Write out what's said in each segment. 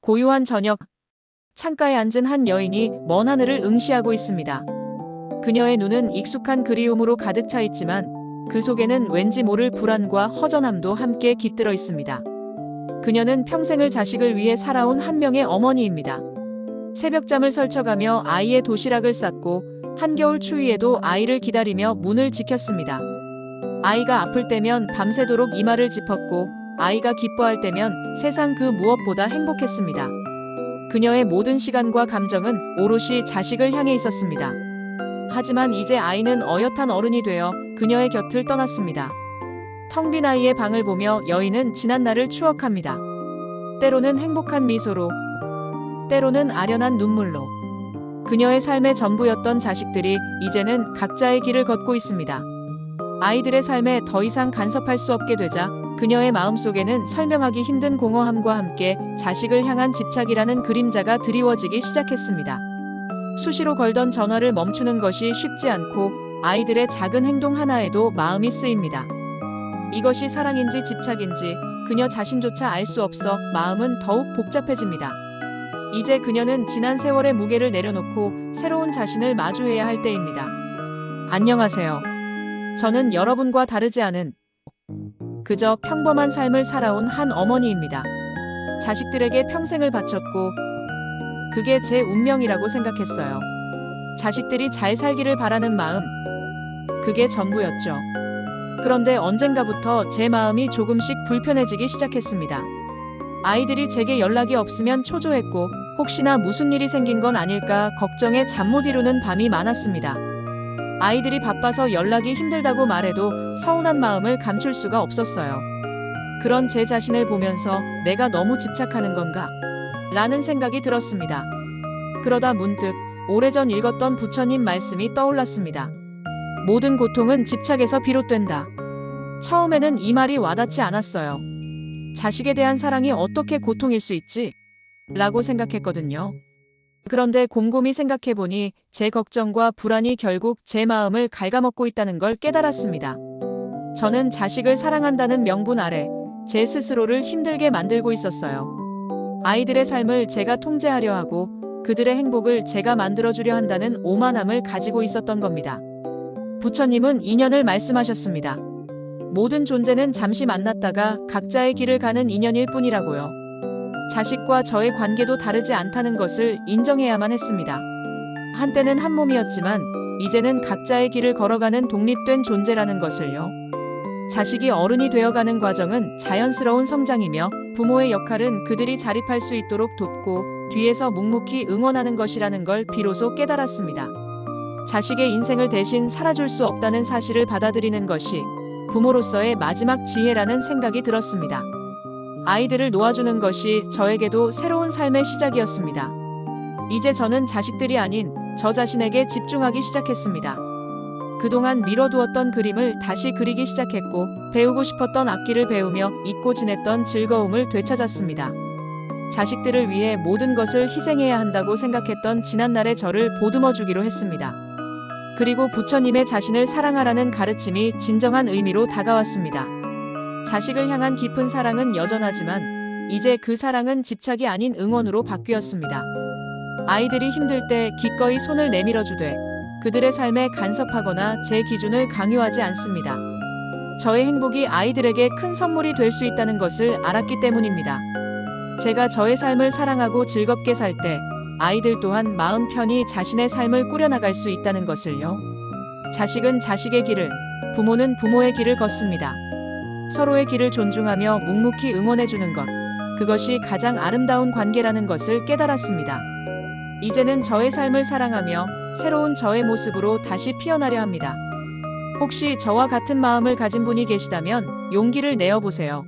고요한 저녁, 창가에 앉은 한 여인이 먼 하늘을 응시하고 있습니다. 그녀의 눈은 익숙한 그리움으로 가득 차 있지만 그 속에는 왠지 모를 불안과 허전함도 함께 깃들어 있습니다. 그녀는 평생을 자식을 위해 살아온 한 명의 어머니입니다. 새벽잠을 설쳐가며 아이의 도시락을 쌌고 한겨울 추위에도 아이를 기다리며 문을 지켰습니다. 아이가 아플 때면 밤새도록 이마를 짚었고 아이가 기뻐할 때면 세상 그 무엇보다 행복했습니다. 그녀의 모든 시간과 감정은 오롯이 자식을 향해 있었습니다. 하지만 이제 아이는 어엿한 어른이 되어 그녀의 곁을 떠났습니다. 텅 빈 아이의 방을 보며 여인은 지난 날을 추억합니다. 때로는 행복한 미소로, 때로는 아련한 눈물로. 그녀의 삶의 전부였던 자식들이 이제는 각자의 길을 걷고 있습니다. 아이들의 삶에 더 이상 간섭할 수 없게 되자 그녀의 마음속에는 설명하기 힘든 공허함과 함께 자식을 향한 집착이라는 그림자가 드리워지기 시작했습니다. 수시로 걸던 전화를 멈추는 것이 쉽지 않고 아이들의 작은 행동 하나에도 마음이 쓰입니다. 이것이 사랑인지 집착인지 그녀 자신조차 알 수 없어 마음은 더욱 복잡해집니다. 이제 그녀는 지난 세월의 무게를 내려놓고 새로운 자신을 마주해야 할 때입니다. 안녕하세요. 저는 여러분과 다르지 않은 그저 평범한 삶을 살아온 한 어머니입니다. 자식들에게 평생을 바쳤고 그게 제 운명이라고 생각했어요. 자식들이 잘 살기를 바라는 마음, 그게 전부였죠. 그런데 언젠가부터 제 마음이 조금씩 불편해지기 시작했습니다. 아이들이 제게 연락이 없으면 초조했고 혹시나 무슨 일이 생긴 건 아닐까 걱정에 잠 못 이루는 밤이 많았습니다. 아이들이 바빠서 연락이 힘들다고 말해도 서운한 마음을 감출 수가 없었어요. 그런 제 자신을 보면서 내가 너무 집착하는 건가? 라는 생각이 들었습니다. 그러다 문득 오래전 읽었던 부처님 말씀이 떠올랐습니다. 모든 고통은 집착에서 비롯된다. 처음에는 이 말이 와닿지 않았어요. 자식에 대한 사랑이 어떻게 고통일 수 있지? 라고 생각했거든요. 그런데 곰곰이 생각해보니 제 걱정과 불안이 결국 제 마음을 갉아먹고 있다는 걸 깨달았습니다. 저는 자식을 사랑한다는 명분 아래 제 스스로를 힘들게 만들고 있었어요. 아이들의 삶을 제가 통제하려 하고 그들의 행복을 제가 만들어주려 한다는 오만함을 가지고 있었던 겁니다. 부처님은 인연을 말씀하셨습니다. 모든 존재는 잠시 만났다가 각자의 길을 가는 인연일 뿐이라고요. 자식과 저의 관계도 다르지 않다는 것을 인정해야만 했습니다. 한때는 한 몸이었지만 이제는 각자의 길을 걸어가는 독립된 존재라는 것을요. 자식이 어른이 되어가는 과정은 자연스러운 성장이며 부모의 역할은 그들이 자립할 수 있도록 돕고 뒤에서 묵묵히 응원하는 것이라는 걸 비로소 깨달았습니다. 자식의 인생을 대신 살아줄 수 없다는 사실을 받아들이는 것이 부모로서의 마지막 지혜라는 생각이 들었습니다. 아이들을 놓아주는 것이 저에게도 새로운 삶의 시작이었습니다. 이제 저는 자식들이 아닌 저 자신에게 집중하기 시작했습니다. 그동안 미뤄두었던 그림을 다시 그리기 시작했고 배우고 싶었던 악기를 배우며 잊고 지냈던 즐거움을 되찾았습니다. 자식들을 위해 모든 것을 희생해야 한다고 생각했던 지난날의 저를 보듬어주기로 했습니다. 그리고 부처님의 자신을 사랑하라는 가르침이 진정한 의미로 다가왔습니다. 자식을 향한 깊은 사랑은 여전하지만 이제 그 사랑은 집착이 아닌 응원으로 바뀌었습니다. 아이들이 힘들 때 기꺼이 손을 내밀어주되 그들의 삶에 간섭하거나 제 기준을 강요하지 않습니다. 저의 행복이 아이들에게 큰 선물이 될 수 있다는 것을 알았기 때문입니다. 제가 저의 삶을 사랑하고 즐겁게 살 때 아이들 또한 마음 편히 자신의 삶을 꾸려나갈 수 있다는 것을요. 자식은 자식의 길을, 부모는 부모의 길을 걷습니다. 서로의 길을 존중하며 묵묵히 응원해주는 것, 그것이 가장 아름다운 관계라는 것을 깨달았습니다. 이제는 저의 삶을 사랑하며 새로운 저의 모습으로 다시 피어나려 합니다. 혹시 저와 같은 마음을 가진 분이 계시다면 용기를 내어보세요.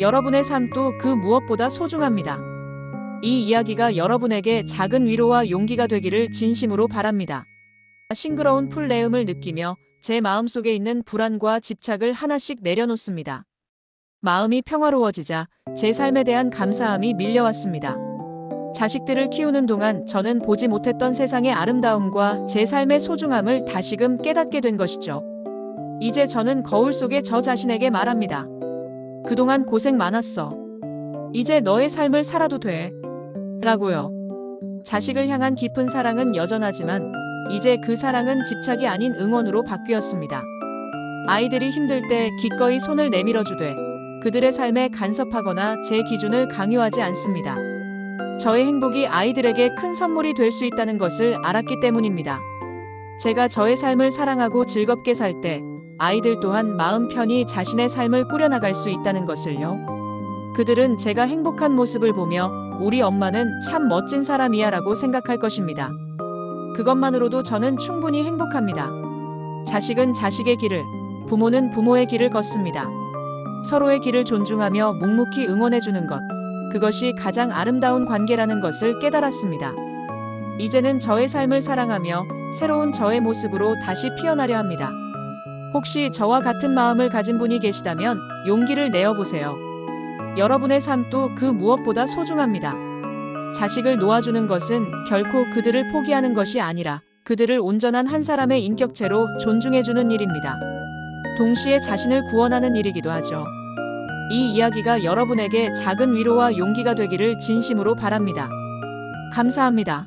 여러분의 삶도 그 무엇보다 소중합니다. 이 이야기가 여러분에게 작은 위로와 용기가 되기를 진심으로 바랍니다. 싱그러운 풀내음을 느끼며 제 마음속에 있는 불안과 집착을 하나씩 내려놓습니다. 마음이 평화로워지자 제 삶에 대한 감사함이 밀려왔습니다. 자식들을 키우는 동안 저는 보지 못했던 세상의 아름다움과 제 삶의 소중함을 다시금 깨닫게 된 것이죠. 이제 저는 거울 속에 저 자신에게 말합니다. 그동안 고생 많았어. 이제 너의 삶을 살아도 돼. 라고요. 자식을 향한 깊은 사랑은 여전하지만 이제 그 사랑은 집착이 아닌 응원으로 바뀌었습니다. 아이들이 힘들 때 기꺼이 손을 내밀어주되 그들의 삶에 간섭하거나 제 기준을 강요하지 않습니다. 저의 행복이 아이들에게 큰 선물이 될 수 있다는 것을 알았기 때문입니다. 제가 저의 삶을 사랑하고 즐겁게 살 때 아이들 또한 마음 편히 자신의 삶을 꾸려나갈 수 있다는 것을요. 그들은 제가 행복한 모습을 보며 우리 엄마는 참 멋진 사람이야 라고 생각할 것입니다. 그것만으로도 저는 충분히 행복합니다. 자식은 자식의 길을, 부모는 부모의 길을 걷습니다. 서로의 길을 존중하며 묵묵히 응원해주는 것, 그것이 가장 아름다운 관계라는 것을 깨달았습니다. 이제는 저의 삶을 사랑하며 새로운 저의 모습으로 다시 피어나려 합니다. 혹시 저와 같은 마음을 가진 분이 계시다면 용기를 내어보세요. 여러분의 삶도 그 무엇보다 소중합니다. 자식을 놓아주는 것은 결코 그들을 포기하는 것이 아니라 그들을 온전한 한 사람의 인격체로 존중해주는 일입니다. 동시에 자신을 구원하는 일이기도 하죠. 이 이야기가 여러분에게 작은 위로와 용기가 되기를 진심으로 바랍니다. 감사합니다.